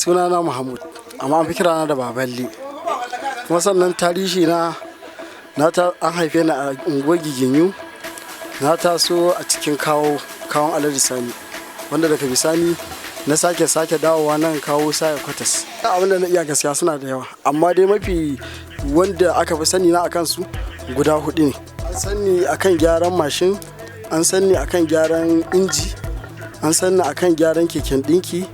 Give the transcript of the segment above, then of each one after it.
Sunana Muhammad, amma an fi kirana da Baballe. Kuma sannan tarihi na an haife ni a unguwar Giginyu. Na taso a cikin kawon Alhaji Sani, wanda daga bisani na sake dawowa nan kawo saya kwatas. Abin da na iya gaskiya suna da yawa, amma dai mafi wanda aka fi sani na akan su guda 4 ne. An sani akan gyaran mashin, an sani akan gyaran inji, an sani akan gyaran keken dinki,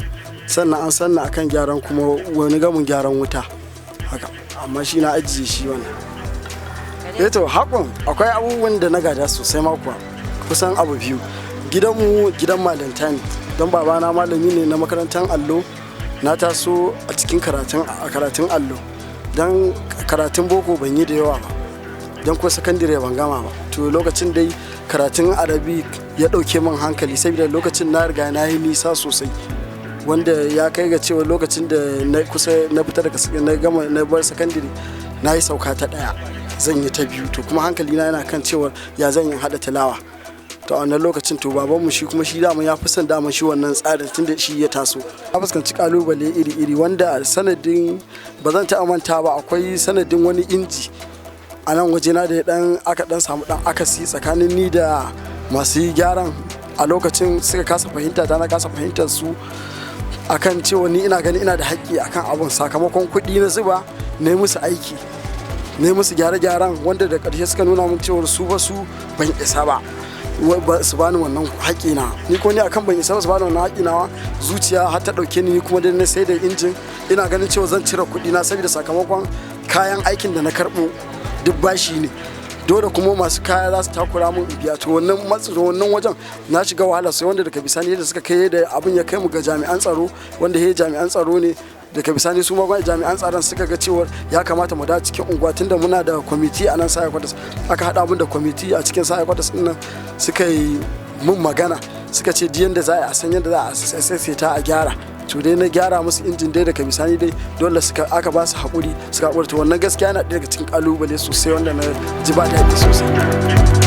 sannan an sani akan gyaran kuma wani gamin gyaran wuta haka, amma shi na ajiye shi wannan. To haƙon akwai abubuwan da na gada sosai ma kuwa, kusan abu biyu. Gidanmu gidan malanta ne, don babana malami ne na makarantar allo. Na taso a cikin karatun allo, don karatun boko ban yi da yawa ba, don ko sakandire ban gama ba. To lokacin dai karatun arabic ya ɗauke min hankali, saboda lokacin na riga na yi nisa sosai, wanda ya kai ga cewa lokacin da na fita daga na bar sakandire na yi sauka ta 1, zan yi ta 2. To kuma hankali na yana kan cewa ya zan yi hada tilawa. To a wannan lokacin to babanmu shi dama ya fi son dama shi wannan tsarin tunda shi ya taso. Na fuskanci kalubale iri-iri, wanda sanadin ba zan ta manta ba, akwai sanadin wani inji a nan wajena da aka samu akasi tsakanin ni da masu gyaran. A lokacin suka kasa fahimta ta, na kasa fahimtar su akan cewa ni ina gani ina da haƙƙi akan abun, sakamakon kuɗi na zuba na yi musu aiki, na yi musu gyare-gyaren, wanda da ƙarshe suka nuna min cewa su ban isa ba su bani wannan haƙƙi na. Ni ko ni akan ban isa ba su bani wannan haƙƙi na, zuciya har ta ɗauke ni kuma dai na sai da injin. Ina ganin cewa zan cire kuɗi na, saboda sakamakon kayan aikin da na karɓo duk bashi ne, dole kuma masu kaya za su takura mun biya. To wannan wajen na shiga wahala sai, wanda daga bisani da suka kai da abin ya kai mu ga jami'an tsaro, wanda jami'an tsaro ne daga bisani su ma jami'an tsaron suka ga cewa ya kamata mu da cikin unguwa, tunda muna da kwamiti a nan saya kwatas. Aka haɗa mun da kwamiti a cikin saya kwatas ɗin nan, suka yi mun magana, suka ce diyan da za a san yadda za a saisaita a gyara. To dai na gyara musu injin dai, daga bisani dai dole aka ba su haƙuri suka haƙura. To wannan gaskiya yana ɗaya daga cikin ƙalubale sosai wanda na ji ba daɗi sosai.